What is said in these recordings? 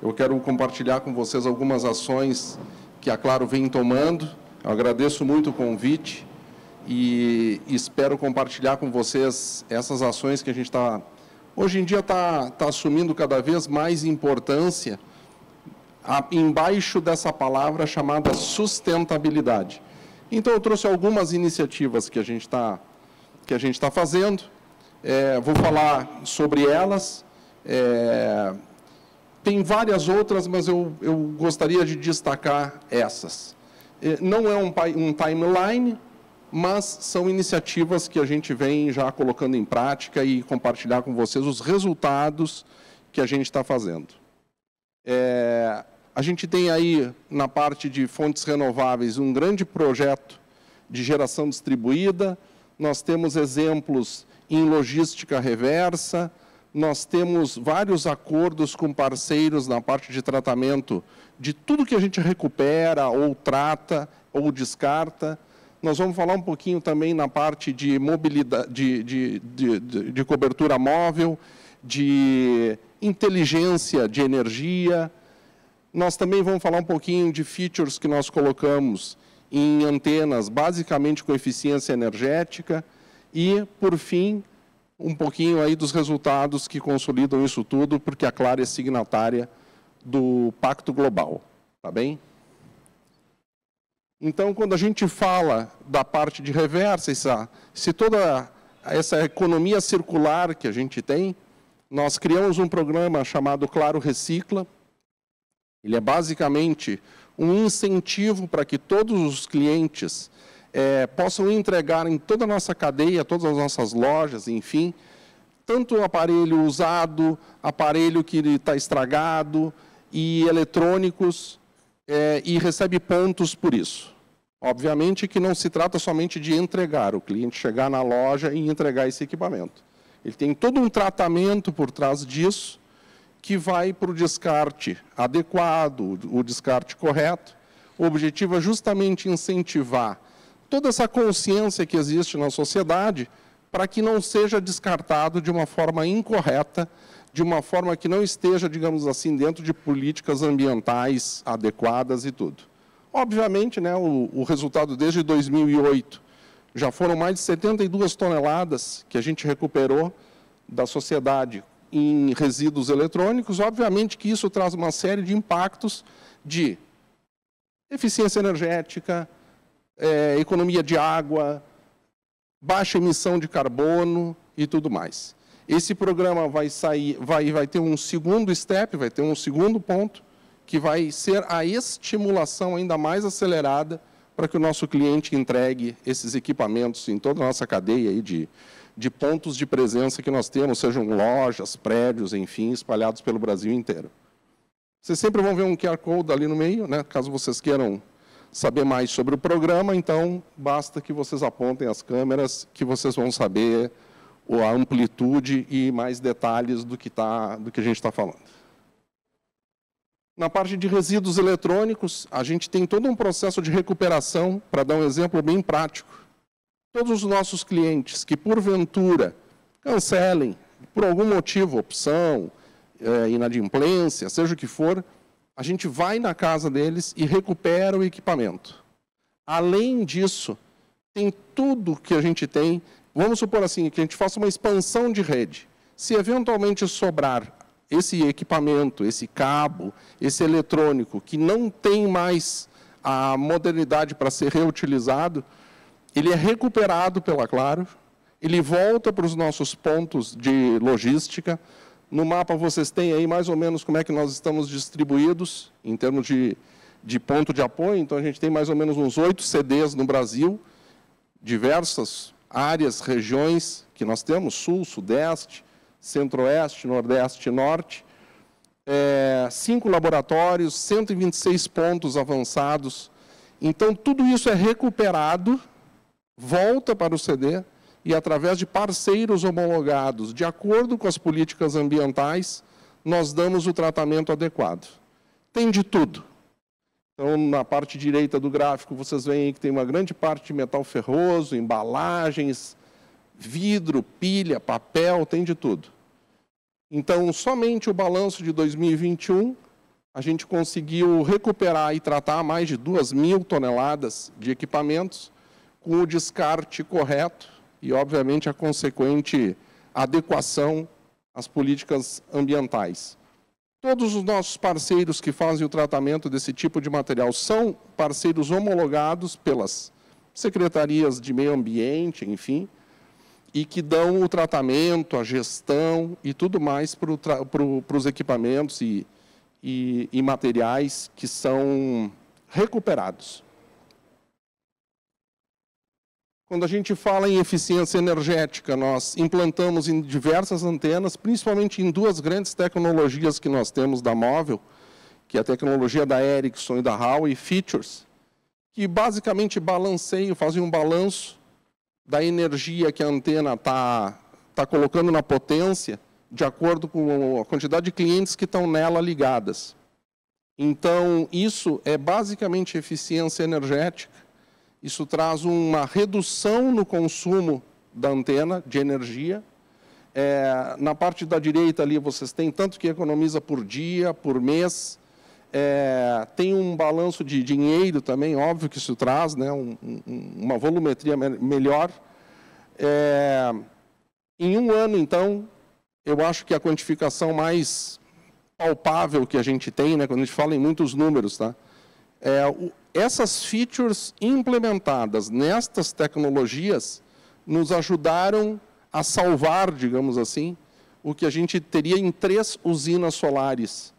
Eu quero compartilhar com vocês algumas ações que a Claro vem tomando. Eu agradeço muito o convite e espero compartilhar com vocês essas ações que a gente está, hoje em dia, está assumindo cada vez mais importância embaixo dessa palavra chamada sustentabilidade. Então, eu trouxe algumas iniciativas que a gente está fazendo. Vou falar sobre elas. Tem várias outras, mas eu gostaria de destacar essas. Não é um timeline, mas são iniciativas que a gente vem já colocando em prática e compartilhar com vocês os resultados que a gente está fazendo. A gente tem aí, na parte de fontes renováveis, um grande projeto de geração distribuída. Nós temos exemplos em logística reversa. Nós temos vários acordos com parceiros na parte de tratamento de tudo que a gente recupera, ou trata, ou descarta. Nós vamos falar um pouquinho também na parte de mobilidade, de cobertura móvel, de inteligência de energia. Nós também vamos falar um pouquinho de features que nós colocamos em antenas, basicamente com eficiência energética. E, por fim, um pouquinho aí dos resultados que consolidam isso tudo, porque a Claro é signatária do Pacto Global. Tá bem? Então, quando a gente fala da parte de reversa, toda essa economia circular que a gente tem, nós criamos um programa chamado Claro Recicla. Ele é basicamente um incentivo para que todos os clientes possam entregar em toda a nossa cadeia, todas as nossas lojas, enfim, tanto aparelho usado, aparelho que está estragado e eletrônicos, e recebe pontos por isso. Obviamente que não se trata somente de entregar, o cliente chegar na loja e entregar esse equipamento. Ele tem todo um tratamento por trás disso, que vai para o descarte adequado, o descarte correto. O objetivo é justamente incentivar toda essa consciência que existe na sociedade para que não seja descartado de uma forma incorreta, de uma forma que não esteja, digamos assim, dentro de políticas ambientais adequadas e tudo. Obviamente, né, o resultado desde 2008 já foram mais de 72 toneladas que a gente recuperou da sociedade em resíduos eletrônicos. Obviamente que isso traz uma série de impactos de eficiência energética, economia de água, baixa emissão de carbono e tudo mais. Esse programa vai ter um segundo step, vai ter um segundo ponto, que vai ser a estimulação ainda mais acelerada para que o nosso cliente entregue esses equipamentos em toda a nossa cadeia aí de pontos de presença que nós temos, sejam lojas, prédios, enfim, espalhados pelo Brasil inteiro. Vocês sempre vão ver um QR Code ali no meio, né? Caso vocês queiram saber mais sobre o programa, então basta que vocês apontem as câmeras, que vocês vão saber a amplitude e mais detalhes do que a gente está falando. Na parte de resíduos eletrônicos, a gente tem todo um processo de recuperação, para dar um exemplo bem prático. Todos os nossos clientes que, porventura, cancelem, por algum motivo, opção, inadimplência, seja o que for, a gente vai na casa deles e recupera o equipamento. Além disso, tem tudo que a gente tem. Vamos supor assim, que a gente faça uma expansão de rede. Se eventualmente sobrar esse equipamento, esse cabo, esse eletrônico, que não tem mais a modernidade para ser reutilizado, ele é recuperado pela Claro, ele volta para os nossos pontos de logística. No mapa vocês têm aí mais ou menos como é que nós estamos distribuídos em termos de ponto de apoio. Então, a gente tem mais ou menos uns 8 CDs no Brasil, diversas áreas, regiões que nós temos, Sul, Sudeste, Centro-Oeste, Nordeste e Norte, 5 laboratórios, 126 pontos avançados. Então, tudo isso é recuperado, volta para o CD e, através de parceiros homologados, de acordo com as políticas ambientais, nós damos o tratamento adequado. Tem de tudo. Então, na parte direita do gráfico, vocês veem que tem uma grande parte de metal ferroso, embalagens, vidro, pilha, papel, tem de tudo. Então, somente o balanço de 2021, a gente conseguiu recuperar e tratar mais de 2.000 toneladas de equipamentos com o descarte correto e, obviamente, a consequente adequação às políticas ambientais. Todos os nossos parceiros que fazem o tratamento desse tipo de material são parceiros homologados pelas secretarias de meio ambiente, enfim, e que dão o tratamento, a gestão e tudo mais para os equipamentos e materiais que são recuperados. Quando a gente fala em eficiência energética, nós implantamos em diversas antenas, principalmente em duas grandes tecnologias que nós temos da Móvel, que é a tecnologia da Ericsson e da Huawei Features, que basicamente fazem um balanço da energia que a antena está colocando na potência, de acordo com a quantidade de clientes que estão nela ligadas. Então, isso é basicamente eficiência energética. Isso traz uma redução no consumo da antena de energia. Na parte da direita ali, vocês têm tanto que economiza por dia, por mês. Tem um balanço de dinheiro também, óbvio que isso traz, né, uma volumetria melhor. Em um ano, então, eu acho que a quantificação mais palpável que a gente tem, né, quando a gente fala em muitos números, tá? Essas features implementadas nestas tecnologias nos ajudaram a salvar, digamos assim, o que a gente teria em 3 usinas solares.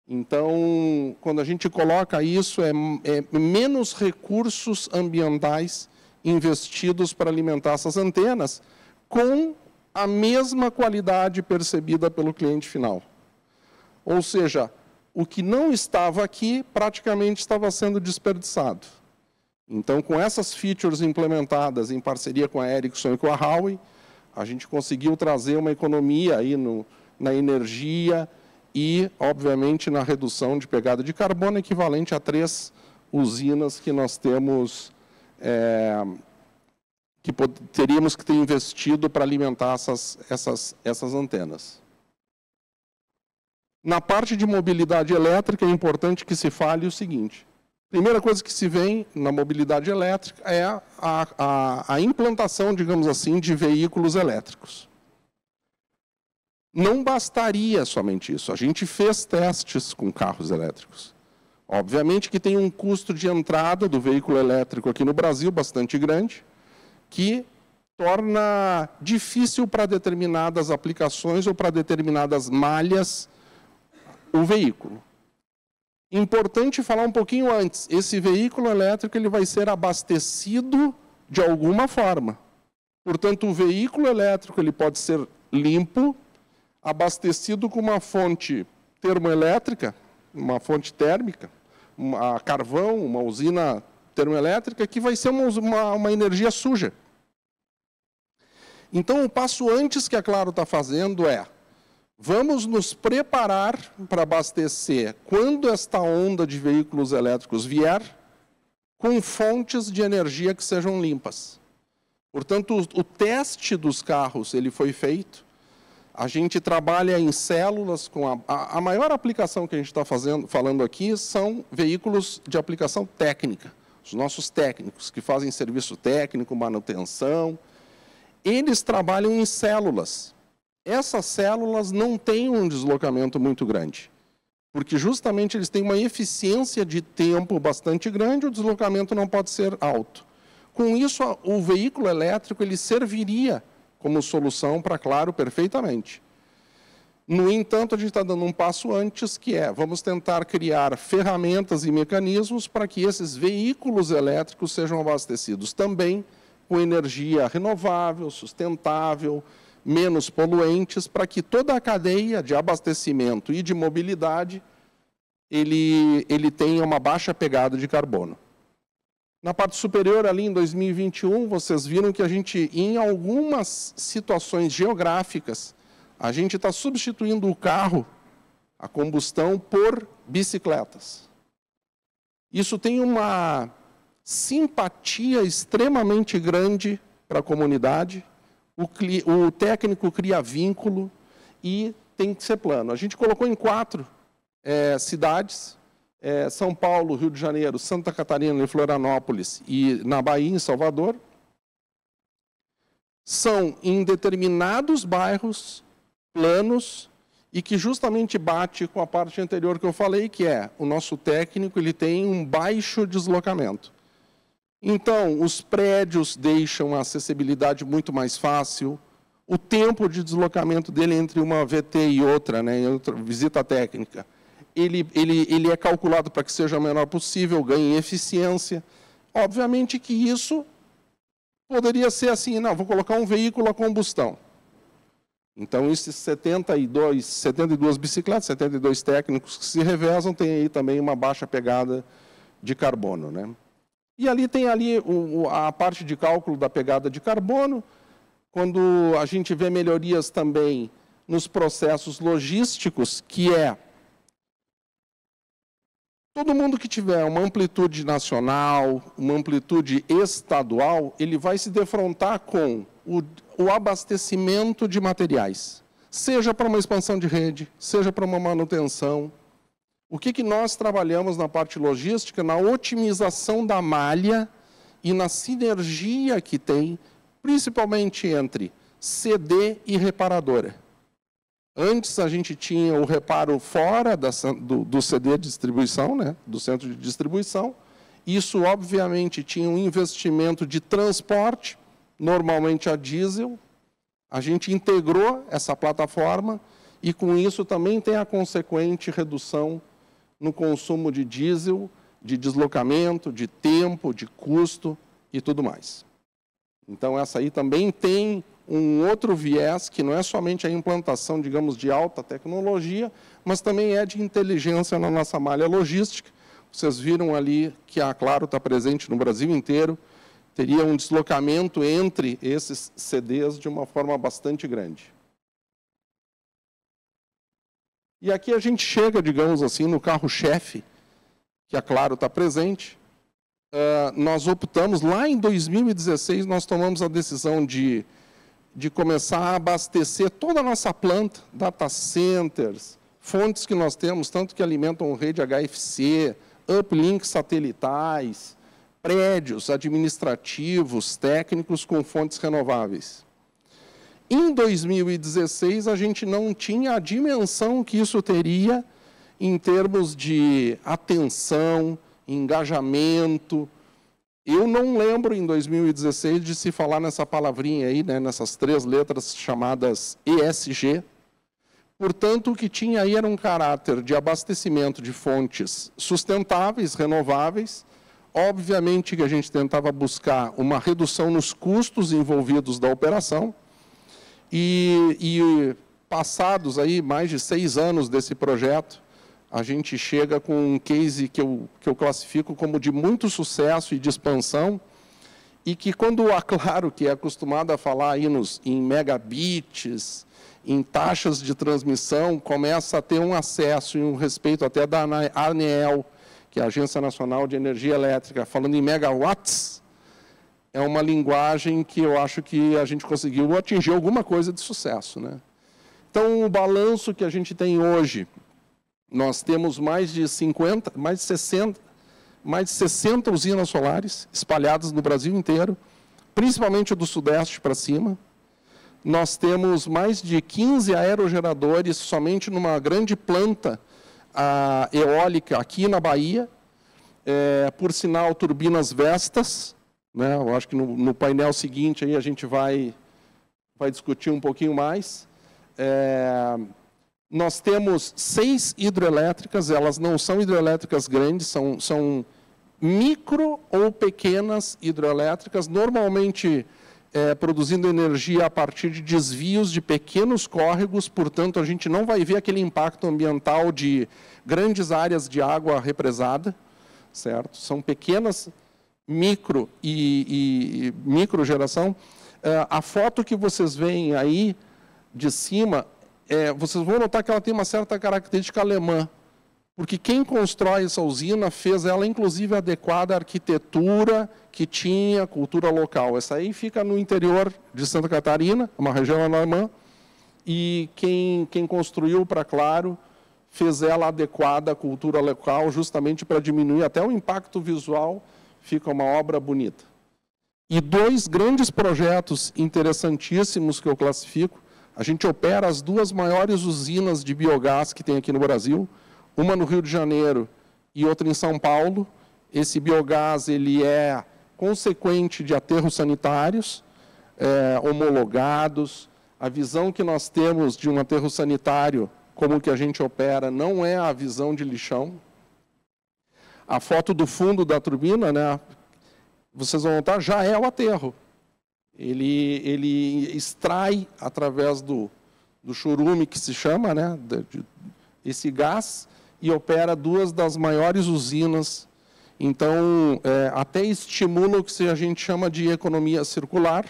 Então, quando a gente coloca isso, é menos recursos ambientais investidos para alimentar essas antenas, com a mesma qualidade percebida pelo cliente final. Ou seja, o que não estava aqui, praticamente estava sendo desperdiçado. Então, com essas features implementadas em parceria com a Ericsson e com a Huawei, a gente conseguiu trazer uma economia aí na energia e, obviamente, na redução de pegada de carbono, equivalente a 3 usinas que nós temos, que teríamos que ter investido para alimentar essas antenas. Na parte de mobilidade elétrica, é importante que se fale o seguinte. A primeira coisa que se vê na mobilidade elétrica é a implantação, digamos assim, de veículos elétricos. Não bastaria somente isso. A gente fez testes com carros elétricos. Obviamente que tem um custo de entrada do veículo elétrico aqui no Brasil bastante grande, que torna difícil para determinadas aplicações ou para determinadas malhas o veículo. Importante falar um pouquinho antes, esse veículo elétrico ele vai ser abastecido de alguma forma. Portanto, o veículo elétrico ele pode ser limpo, abastecido com uma fonte termoelétrica, uma fonte térmica, a carvão, uma usina termoelétrica, que vai ser uma energia suja. Então, o passo antes que a Claro está fazendo é: vamos nos preparar para abastecer, quando esta onda de veículos elétricos vier, com fontes de energia que sejam limpas. Portanto, o teste dos carros ele foi feito. A gente trabalha em células com a maior aplicação que a gente está falando aqui são veículos de aplicação técnica. Os nossos técnicos que fazem serviço técnico, manutenção, eles trabalham em células. Essas células não têm um deslocamento muito grande, porque justamente eles têm uma eficiência de tempo bastante grande, o deslocamento não pode ser alto. Com isso, o veículo elétrico ele serviria como solução para Claro perfeitamente. No entanto, a gente está dando um passo antes, que vamos tentar criar ferramentas e mecanismos para que esses veículos elétricos sejam abastecidos também com energia renovável, sustentável, menos poluentes, para que toda a cadeia de abastecimento e de mobilidade ele tenha uma baixa pegada de carbono. Na parte superior, ali em 2021, vocês viram que a gente, em algumas situações geográficas, a gente está substituindo o carro, a combustão, por bicicletas. Isso tem uma simpatia extremamente grande para a comunidade, o técnico cria vínculo e tem que ser plano. A gente colocou em 4 cidades, São Paulo, Rio de Janeiro, Santa Catarina e Florianópolis, e na Bahia, em Salvador, são em determinados bairros planos e que justamente bate com a parte anterior que eu falei, que é o nosso técnico, ele tem um baixo deslocamento. Então, os prédios deixam a acessibilidade muito mais fácil, o tempo de deslocamento dele entre uma VT e outra, né, outra visita técnica, ele é calculado para que seja o menor possível, ganhe eficiência. Obviamente que isso poderia ser assim, não, vou colocar um veículo a combustão. Então, esses 72 bicicletas, 72 técnicos que se revezam, tem aí também uma baixa pegada de carbono, né? E ali tem a parte de cálculo da pegada de carbono, quando a gente vê melhorias também nos processos logísticos, que é todo mundo que tiver uma amplitude nacional, uma amplitude estadual, ele vai se defrontar com o abastecimento de materiais, seja para uma expansão de rede, seja para uma manutenção. O que nós trabalhamos na parte logística? Na otimização da malha e na sinergia que tem, principalmente entre CD e reparadora. Antes a gente tinha o reparo fora do CD de distribuição, né, do centro de distribuição. Isso, obviamente, tinha um investimento de transporte, normalmente a diesel. A gente integrou essa plataforma e, com isso, também tem a consequente redução no consumo de diesel, de deslocamento, de tempo, de custo e tudo mais. Então, essa aí também tem um outro viés, que não é somente a implantação, digamos, de alta tecnologia, mas também é de inteligência na nossa malha logística. Vocês viram ali que a Claro está presente no Brasil inteiro, teria um deslocamento entre esses CDs de uma forma bastante grande. E aqui a gente chega, digamos assim, no carro-chefe, que a Claro está presente. Nós optamos, lá em 2016, nós tomamos a decisão de começar a abastecer toda a nossa planta, data centers, fontes que nós temos, tanto que alimentam rede HFC, uplinks satelitais, prédios administrativos, técnicos com fontes renováveis. Em 2016, a gente não tinha a dimensão que isso teria em termos de atenção, engajamento. Eu não lembro, em 2016, de se falar nessa palavrinha aí, né, nessas 3 letras chamadas ESG. Portanto, o que tinha aí era um caráter de abastecimento de fontes sustentáveis, renováveis. Obviamente que a gente tentava buscar uma redução nos custos envolvidos da operação. E passados aí mais de 6 anos desse projeto, a gente chega com um case que eu classifico como de muito sucesso e de expansão, e que quando a Claro, que é acostumada a falar aí em megabits, em taxas de transmissão, começa a ter um acesso e um respeito até da ANEEL, que é a Agência Nacional de Energia Elétrica, falando em megawatts, é uma linguagem que eu acho que a gente conseguiu atingir alguma coisa de sucesso, né? Então, o balanço que a gente tem hoje, nós temos mais de 60 usinas solares espalhadas no Brasil inteiro, principalmente do Sudeste para cima. Nós temos mais de 15 aerogeradores somente numa grande planta eólica aqui na Bahia, por sinal, turbinas Vestas, né? Eu acho que no painel seguinte aí a gente vai discutir um pouquinho mais. Nós temos 6 hidrelétricas, elas não são hidrelétricas grandes, são micro ou pequenas hidrelétricas, normalmente produzindo energia a partir de desvios de pequenos córregos, portanto, a gente não vai ver aquele impacto ambiental de grandes áreas de água represada, certo? São pequenas micro e microgeração. A foto que vocês veem aí de cima, vocês vão notar que ela tem uma certa característica alemã, porque quem constrói essa usina fez ela, inclusive, adequada à arquitetura que tinha, cultura local. Essa aí fica no interior de Santa Catarina, uma região alemã, e quem construiu para Claro fez ela adequada à cultura local, justamente para diminuir até o impacto visual, fica uma obra bonita. E 2 grandes projetos interessantíssimos que eu classifico. A gente opera as 2 maiores usinas de biogás que tem aqui no Brasil, uma no Rio de Janeiro e outra em São Paulo. Esse biogás ele é consequente de aterros sanitários, homologados. A visão que nós temos de um aterro sanitário, como que a gente opera, não é a visão de lixão. A foto do fundo da turbina, né, vocês vão notar, já é o aterro. Ele extrai, através do chorume, que se chama, né, esse gás, e opera 2 das maiores usinas. Então, até estimula o que a gente chama de economia circular.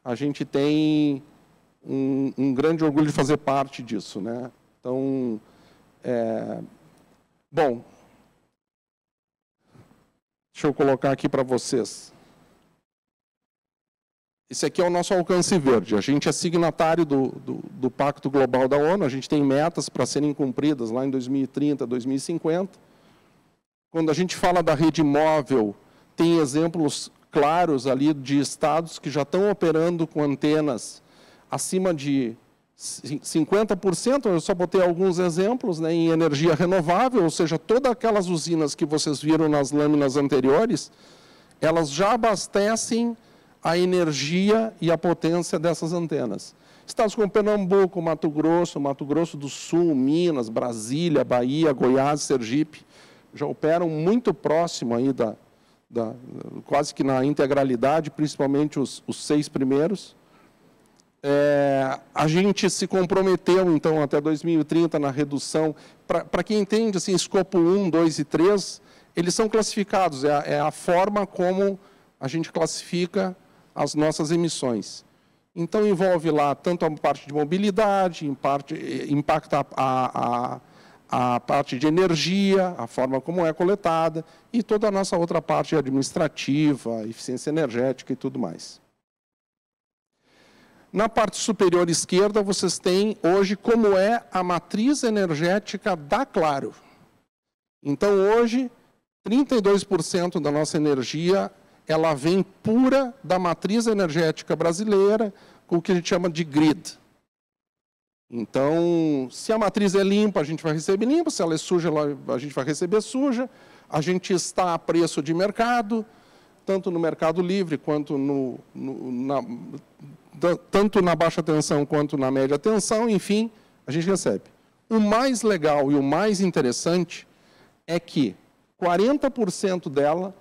A gente tem um grande orgulho de fazer parte disso, né? Então, bom, deixa eu colocar aqui para vocês. Esse aqui é o nosso alcance verde. A gente é signatário do Pacto Global da ONU, a gente tem metas para serem cumpridas lá em 2030, 2050. Quando a gente fala da rede móvel, tem exemplos claros ali de estados que já estão operando com antenas acima de 50%, eu só botei alguns exemplos, né, em energia renovável, ou seja, todas aquelas usinas que vocês viram nas lâminas anteriores, elas já abastecem a energia e a potência dessas antenas. Estados como Pernambuco, Mato Grosso do Sul, Minas, Brasília, Bahia, Goiás, Sergipe, já operam muito próximo aí quase que na integralidade, principalmente os 6 primeiros. A gente se comprometeu, então, até 2030 na redução. Para quem entende, assim, escopo 1, 2 e 3, eles são classificados, é a forma como a gente classifica as nossas emissões. Então, envolve lá tanto a parte de mobilidade, impacta a parte de energia, a forma como é coletada, e toda a nossa outra parte administrativa, eficiência energética e tudo mais. Na parte superior esquerda, vocês têm hoje como é a matriz energética da Claro. Então, hoje, 32% da nossa energia, ela vem pura da matriz energética brasileira, com o que a gente chama de grid. Então, se a matriz é limpa, a gente vai receber limpa, se ela é suja, a gente vai receber suja. A gente está a preço de mercado, tanto no mercado livre, quanto tanto na baixa tensão quanto na média tensão, enfim, a gente recebe. O mais legal e o mais interessante é que 40% dela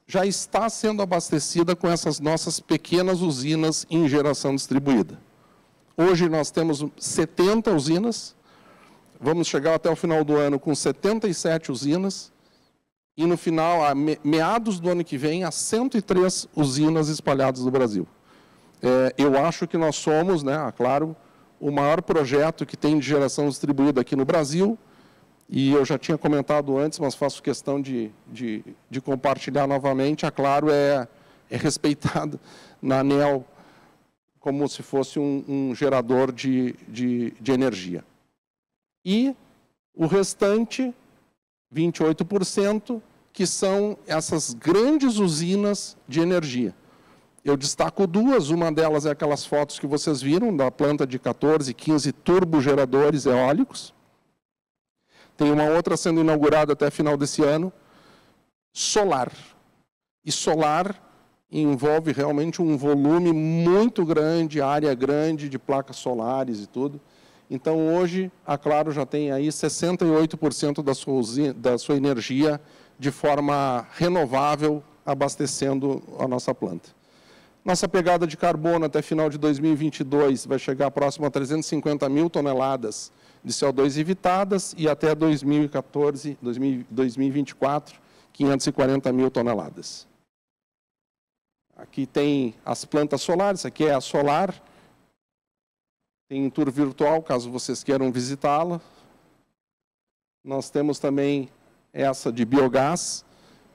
já está sendo abastecida com essas nossas pequenas usinas em geração distribuída. Hoje nós temos 70 usinas, vamos chegar até o final do ano com 77 usinas, e no final, a meados do ano que vem, há 103 usinas espalhadas no Brasil. Eu acho que nós somos, né, claro, o maior projeto que tem de geração distribuída aqui no Brasil, e eu já tinha comentado antes, mas faço questão de compartilhar novamente. A Claro é respeitada na ANEEL como se fosse um gerador de energia. E o restante, 28%, que são essas grandes usinas de energia. Eu destaco 2, uma delas é aquelas fotos que vocês viram, da planta de 14, 15 turbogeradores eólicos. Tem uma outra sendo inaugurada até final desse ano, solar. E solar envolve realmente um volume muito grande, área grande de placas solares e tudo. Então, hoje, a Claro já tem aí 68% da sua energia de forma renovável, abastecendo a nossa planta. Nossa pegada de carbono até final de 2022 vai chegar próximo a 350 mil toneladas de CO2 evitadas e até 2024, 540 mil toneladas. Aqui tem as plantas solares, aqui é a solar. Tem um tour virtual, caso vocês queiram visitá-la. Nós temos também essa de biogás,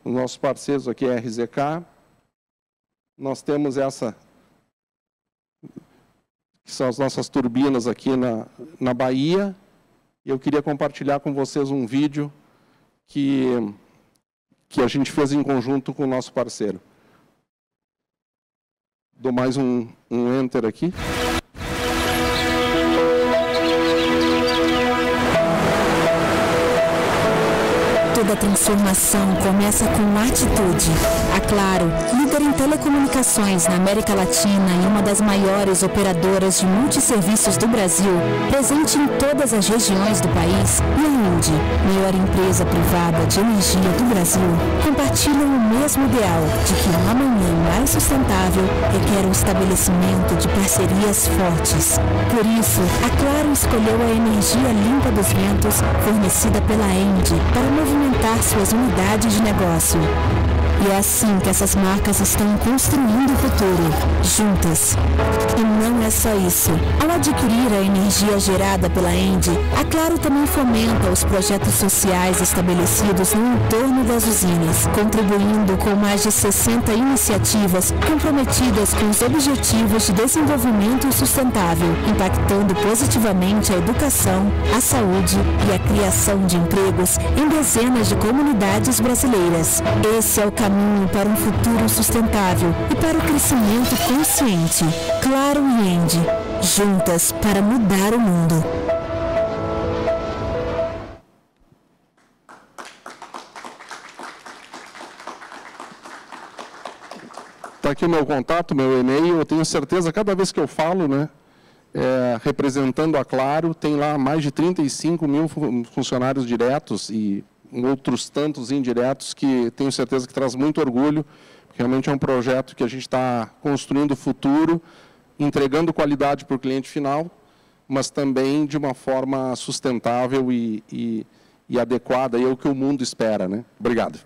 os nossos parceiros aqui é a RZK. Nós temos essa, que são as nossas turbinas aqui na Bahia. E eu queria compartilhar com vocês um vídeo que a gente fez em conjunto com o nosso parceiro. Dou mais um enter aqui. Toda transformação começa com atitude. A Claro, líder em telecomunicações na América Latina e uma das maiores operadoras de multisserviços do Brasil, presente em todas as regiões do país, e a Indi, maior empresa privada de energia do Brasil, compartilham o mesmo ideal de que um amanhã mais sustentável requer um estabelecimento de parcerias fortes. Por isso, a Claro escolheu a energia limpa dos ventos fornecida pela Indi para movimentar suas unidades de negócio. E é assim que essas marcas estão construindo o futuro, juntas. E não é só isso. Ao adquirir a energia gerada pela Indi, a Claro também fomenta os projetos sociais estabelecidos no entorno das usinas, contribuindo com mais de 60 iniciativas comprometidas com os Objetivos de Desenvolvimento Sustentável, impactando positivamente a educação, a saúde e a criação de empregos em dezenas de comunidades brasileiras. Esse é o caminho para um futuro sustentável e para o crescimento consciente. Claro e Indi, juntas para mudar o mundo. Está aqui o meu contato, meu e-mail. Eu tenho certeza, cada vez que eu falo, né, representando a Claro, tem lá mais de 35 mil funcionários diretos e outros tantos indiretos que tenho certeza que traz muito orgulho, porque realmente é um projeto que a gente está construindo o futuro, entregando qualidade para o cliente final, mas também de uma forma sustentável e adequada, é o que o mundo espera, né? Obrigado.